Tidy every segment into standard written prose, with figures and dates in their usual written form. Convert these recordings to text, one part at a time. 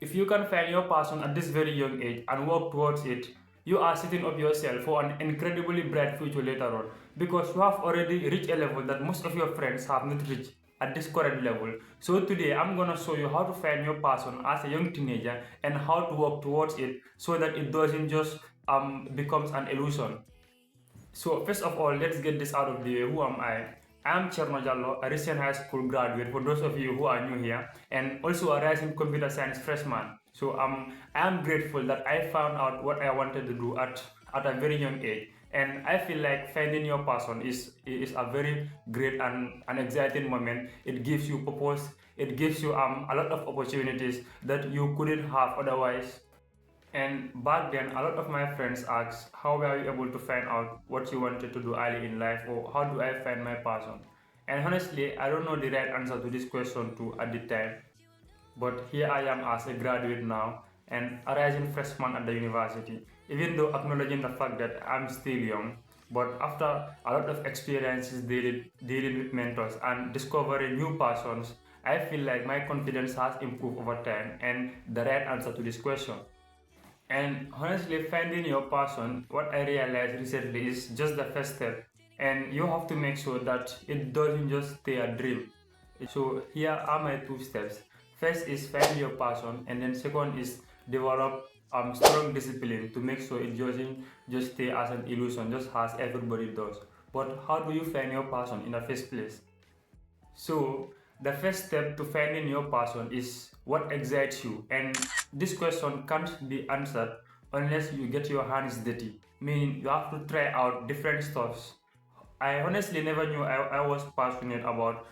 If you can find your passion at this very young age and work towards it, you are setting up yourself for an incredibly bright future later on, because you have already reached a level that most of your friends have not reached at this current level. So today I'm gonna show you how to find your passion as a young teenager and how to work towards it so that it doesn't just becomes an illusion. So first of all, let's get this out of the way. Who am I? I'm Cherno, a recent high school graduate for those of you who are new here, and also a rising computer science freshman. So I'm grateful that I found out what I wanted to do at a very young age. And I feel like finding your passion is a very great and an exciting moment. It gives you purpose. It gives you a lot of opportunities that you couldn't have otherwise. And back then, a lot of my friends asked, how were you able to find out what you wanted to do early in life, or how do I find my passion? And honestly, I don't know the right answer to this question too at the time, but here I am as a graduate now and a rising freshman at the university, even though acknowledging the fact that I'm still young. But after a lot of experiences dealing with mentors and discovering new passions, I feel like my confidence has improved over time and the right answer to this question. And honestly, finding your passion, what I realized recently is just the first step. And you have to make sure that it doesn't just stay a dream. So here are my two steps. First is find your passion, and then second is develop strong discipline to make sure it doesn't just stay as an illusion, just as everybody does. But how do you find your passion in the first place? So the first step to finding your passion is what excites you, and this question can't be answered unless you get your hands dirty, meaning you have to try out different stuffs. I honestly never knew I was passionate about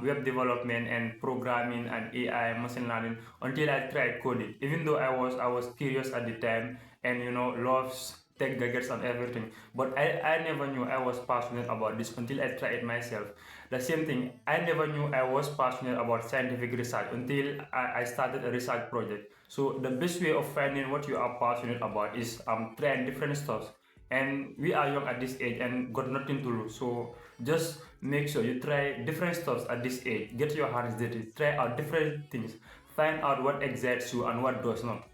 web development and programming and AI, machine learning until I tried coding. Even though I was curious at the time and loves tech gadgets and everything, but I never knew I was passionate about this until I tried it myself. The same thing, I never knew I was passionate about scientific research until I started a research project. So the best way of finding what you are passionate about is trying different stuff, and we are young at this age and got nothing to lose. So just make sure you try different stuff at this age. Get your hands dirty, try out different things, find out what excites you and what does not.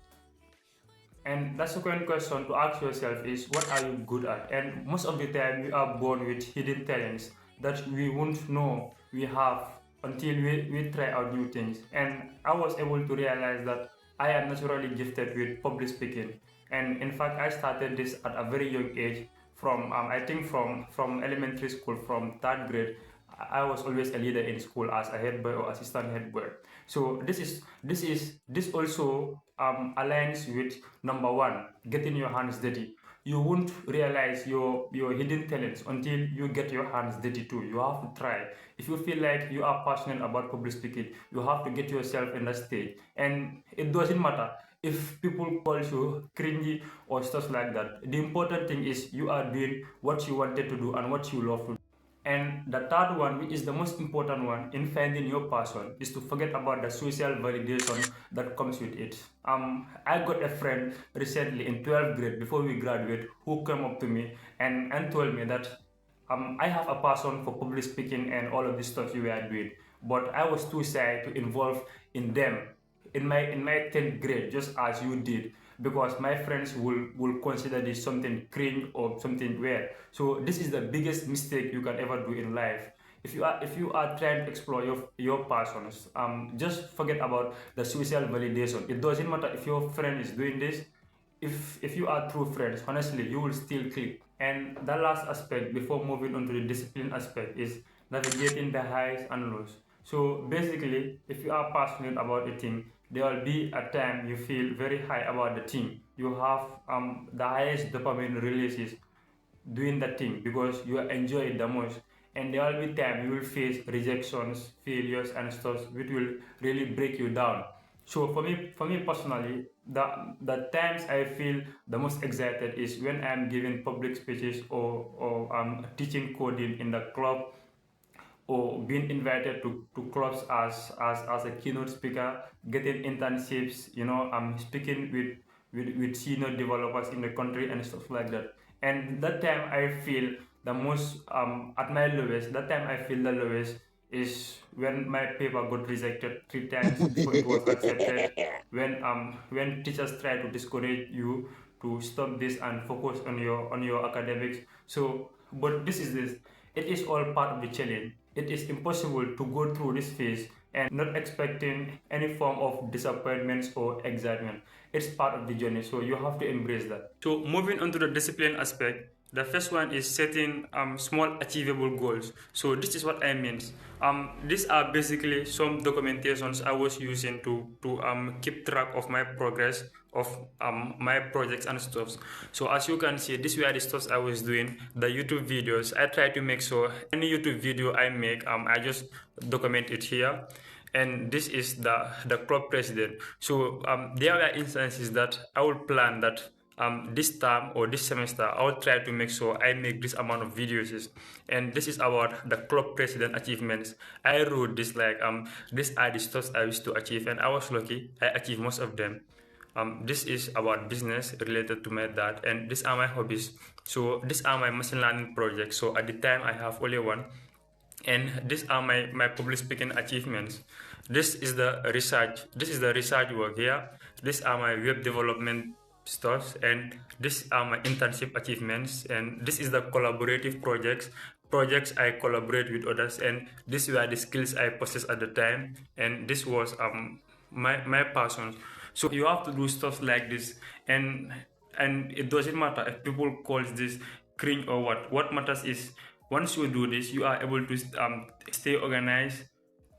And the second question to ask yourself is, what are you good at? And most of the time we are born with hidden talents that we won't know we have until we try out new things. And I was able to realize that I am naturally gifted with public speaking. And in fact, I started this at a very young age. From I think from elementary school, from third grade, I was always a leader in school as a head boy or assistant head boy. So this also aligns with number one, getting your hands dirty. You won't realize your hidden talents until you get your hands dirty too. You have to try. If you feel like you are passionate about public speaking, you have to get yourself in the stage. And it doesn't matter if people call you cringy or stuff like that. The important thing is you are doing what you wanted to do and what you love to do. And the third one, which is the most important one in finding your passion, is to forget about the social validation that comes with it. I got a friend recently in 12th grade before we graduate who came up to me and told me that I have a passion for public speaking and all of this stuff you were doing, but I was too shy to involve in them in my 10th grade, just as you did, because my friends will consider this something cringe or something weird. So this is the biggest mistake you can ever do in life. If you are trying to explore your passions, just forget about the social validation. It doesn't matter if your friend is doing this. If you are true friends, honestly, you will still click. And the last aspect before moving on to the discipline aspect is navigating the highs and lows. So basically, if you are passionate about a thing, there will be a time you feel very high about the thing. You have the highest dopamine releases doing that thing because you enjoy it the most. And there will be time you will face rejections, failures, and stuff which will really break you down. So for me personally, the times I feel the most excited is when I'm giving public speeches, or teaching coding in the club, or being invited to clubs as a keynote speaker, getting internships, I'm speaking with senior developers in the country and stuff like that. And that time I feel the most at my lowest, that time I feel the lowest is when my paper got rejected 3 times before it was accepted. when teachers try to discourage you to stop this and focus on your academics. So but this, it is all part of the challenge. It is impossible to go through this phase and not expecting any form of disappointments or excitement. It's part of the journey, so you have to embrace that. So moving on to the discipline aspect, the first one is setting small achievable goals. So this is what I mean. These are basically some documentations I was using to keep track of my progress of my projects and stuff. So as you can see, this were the stuff I was doing. The YouTube videos, I try to make sure any YouTube video I make, I just document it here. And this is the club president. So there were instances that I would plan that this term or this semester I will try to make sure I make this amount of videos, and this is about the club president achievements. I wrote this like these are the stuff I wish to achieve, and I was lucky I achieved most of them. This is about business related to my dad, and these are my hobbies. So these are my machine learning projects. So at the time I have only one, and these are my public speaking achievements. This is the research work here. These are my web development stuff, and these are my internship achievements, and this is the collaborative projects I collaborate with others, and these were the skills I possessed at the time, and this was my passion. So you have to do stuff like this, and it doesn't matter if people calls this cringe or what matters is once you do this, you are able to stay organized,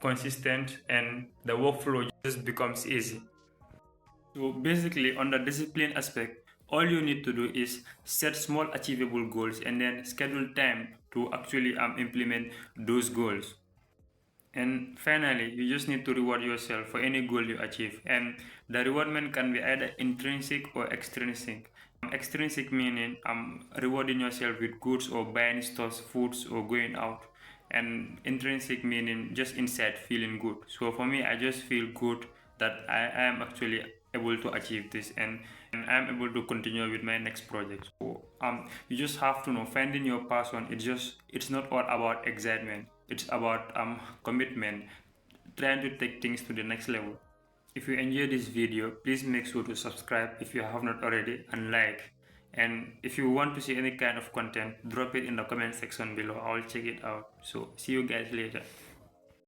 consistent, and the workflow just becomes easy. So basically, on the discipline aspect, all you need to do is set small achievable goals and then schedule time to actually implement those goals. And finally, you just need to reward yourself for any goal you achieve. And the rewardment can be either intrinsic or extrinsic. Extrinsic meaning rewarding yourself with goods or buying stuff, foods, or going out. And intrinsic meaning just inside feeling good. So for me, I just feel good that I am actually able to achieve this, and I'm able to continue with my next project. So you just have to know finding your passion. It's not all about excitement. It's about commitment, trying to take things to the next level. If you enjoy this video, please make sure to subscribe if you have not already, and like. And if you want to see any kind of content, drop it in the comment section below. I'll check it out. So see you guys later.